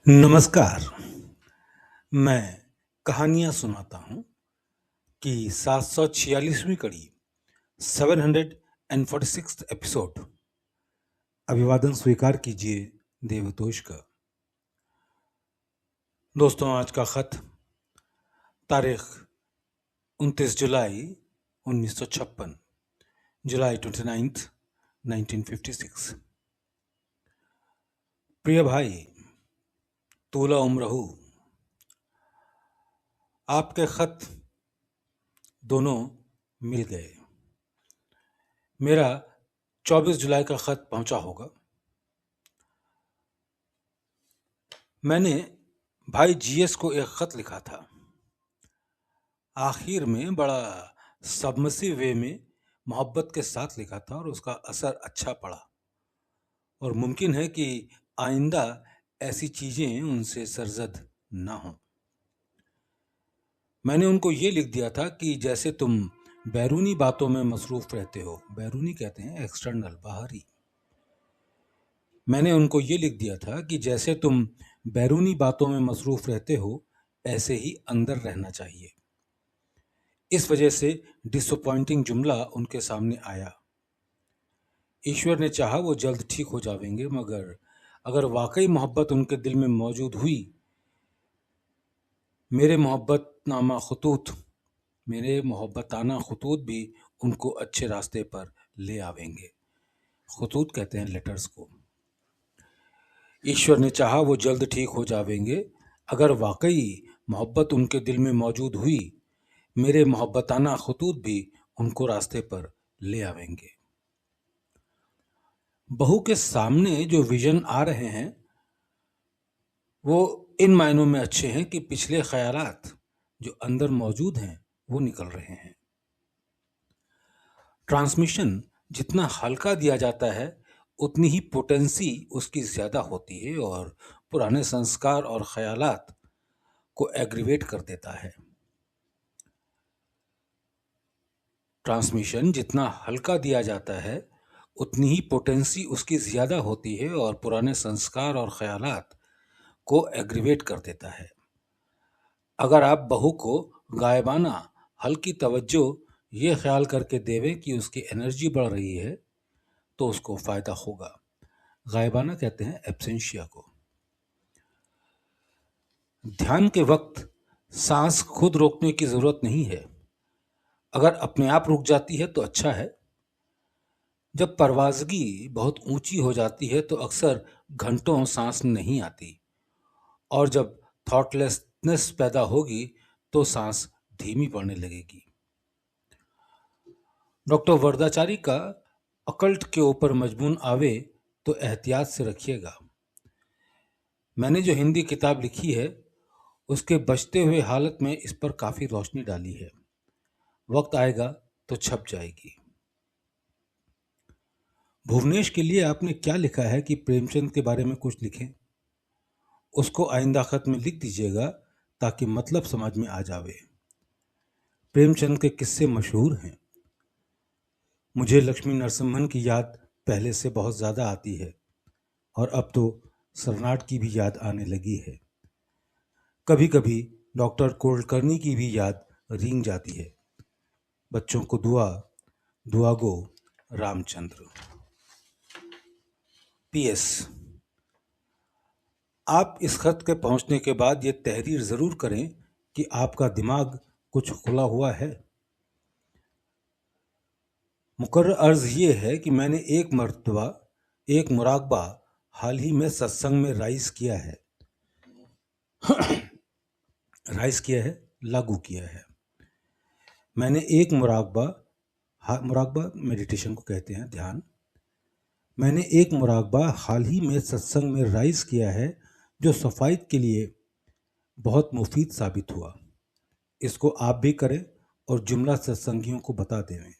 नमस्कार। मैं कहानियां सुनाता हूं कि 746वीं कड़ी 746th एपिसोड। अभिवादन स्वीकार कीजिए देवतोष का। दोस्तों, आज का खत तारीख 29 जुलाई 1956, जुलाई 29, 1956। प्रिय भाई, तूला उम्रहू, आपके खत दोनों मिल गए। मेरा 24 जुलाई का खत पहुंचा होगा। मैंने भाई जीएस को एक खत लिखा था। आखिर में बड़ा सबमसिव वे में मोहब्बत के साथ लिखा था और उसका असर अच्छा पड़ा, और मुमकिन है कि आइंदा ऐसी चीजें उनसे सरजद ना हों। मैंने उनको ये लिख दिया था कि जैसे तुम बैरूनी बातों में मसरूफ रहते हो, बैरूनी कहते हैं एक्सटर्नल, बाहरी। मैंने उनको ये लिख दिया था कि जैसे तुम बैरूनी बातों में मसरूफ रहते हो, ऐसे ही अंदर रहना चाहिए। इस वजह से डिसअपॉइंटिंग जुमला उनके सामने आया। ईश्वर ने चाहा वो जल्द ठीक हो जाएंगे, मगर अगर वाकई मोहब्बत उनके दिल में मौजूद हुई, मेरे मोहब्बताना खतूत भी उनको अच्छे रास्ते पर ले आवेंगे। खतूत कहते हैं लेटर्स को। ईश्वर ने चाहा वो जल्द ठीक हो जाएंगे। अगर वाकई मोहब्बत उनके दिल में मौजूद हुई, मेरे मोहब्बताना खतूत भी उनको रास्ते पर ले आवेंगे। बहू के सामने जो विजन आ रहे हैं वो इन मायनों में अच्छे हैं कि पिछले ख्यालात जो अंदर मौजूद हैं वो निकल रहे हैं। ट्रांसमिशन जितना हल्का दिया जाता है, उतनी ही पोटेंसी उसकी ज्यादा होती है और पुराने संस्कार और ख्यालात को एग्रीवेट कर देता है। ट्रांसमिशन जितना हल्का दिया जाता है, उतनी ही पोटेंसी उसकी ज्यादा होती है और पुराने संस्कार और ख्यालात को एग्रीवेट कर देता है। अगर आप बहू को गायबाना हल्की तवज्जो ये ख्याल करके देवें कि उसकी एनर्जी बढ़ रही है, तो उसको फायदा होगा। गायबाना कहते हैं एब्सेंशिया को। ध्यान के वक्त सांस खुद रोकने की जरूरत नहीं है। अगर अपने आप रुक जाती है तो अच्छा है। जब परवाज़गी बहुत ऊंची हो जाती है तो अक्सर घंटों सांस नहीं आती, और जब थॉटलेसनेस पैदा होगी तो सांस धीमी पड़ने लगेगी। डॉक्टर वरदाचारी का अकल्ट के ऊपर मजमून आवे तो एहतियात से रखिएगा। मैंने जो हिंदी किताब लिखी है उसके बचते हुए हालत में इस पर काफी रोशनी डाली है। वक्त आएगा तो छप जाएगी। भुवनेश के लिए आपने क्या लिखा है कि प्रेमचंद के बारे में कुछ लिखें? उसको आइंदा खत में लिख दीजिएगा ताकि मतलब समझ में आ जावे। प्रेमचंद के किस्से मशहूर हैं। मुझे लक्ष्मी नरसिम्हन की याद पहले से बहुत ज्यादा आती है, और अब तो सरनाट की भी याद आने लगी है। कभी कभी डॉक्टर कुलकर्णी की भी याद रींग जाती है। बच्चों को दुआ गो रामचंद्र। पीएस, आप इस खत के पहुंचने के बाद ये तहरीर जरूर करें कि आपका दिमाग कुछ खुला हुआ है। मुकर्रर अर्ज ये है कि मैंने एक मुराकबा हाल ही में सत्संग में लागू किया है। मैंने एक मुराकबा मेडिटेशन को कहते हैं, ध्यान। मैंने एक मुराकबा हाल ही में सत्संग में राइज किया है जो सफाई के लिए बहुत मुफीद साबित हुआ। इसको आप भी करें और जुमला सत्संगियों को बता दें।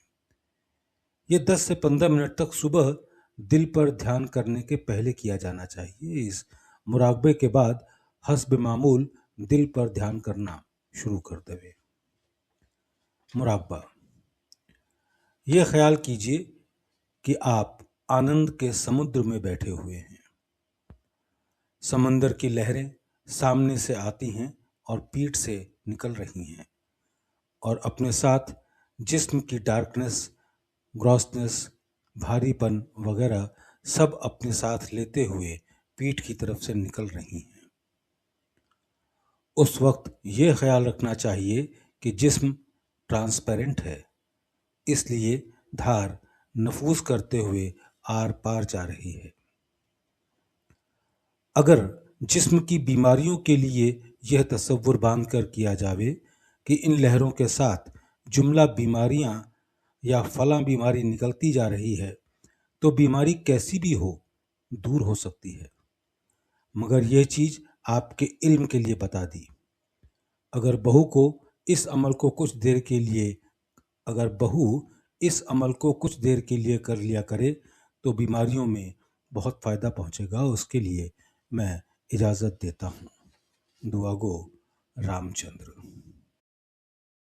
ये 10 से 15 मिनट तक सुबह दिल पर ध्यान करने के पहले किया जाना चाहिए। इस मुराकबे के बाद हस्ब मामूल दिल पर ध्यान करना शुरू कर देवे। मुराकबा, ये ख्याल कीजिए कि आप आनंद के समुद्र में बैठे हुए हैं। समंदर की लहरें सामने से आती हैं और पीठ से निकल रही हैं और अपने साथ जिस्म की डार्कनेस, ग्रॉसनेस, भारीपन वगैरह सब अपने साथ लेते हुए पीठ की तरफ से निकल रही हैं। उस वक्त ये ख्याल रखना चाहिए कि जिस्म ट्रांसपेरेंट है, इसलिए धार नफूस करते हुए आर पार जा रही है। अगर जिस्म की बीमारियों के लिए यह तसव्वुर बांध कर किया जावे कि इन लहरों के साथ जुमला बीमारियां या फलां बीमारी निकलती जा रही है, तो बीमारी कैसी भी हो दूर हो सकती है। मगर यह चीज आपके इल्म के लिए बता दी। अगर बहू को इस अमल को कुछ देर के लिए कर लिया करे तो बीमारियों में बहुत फ़ायदा पहुंचेगा। उसके लिए मैं इजाज़त देता हूँ। दुआ गो रामचंद्र।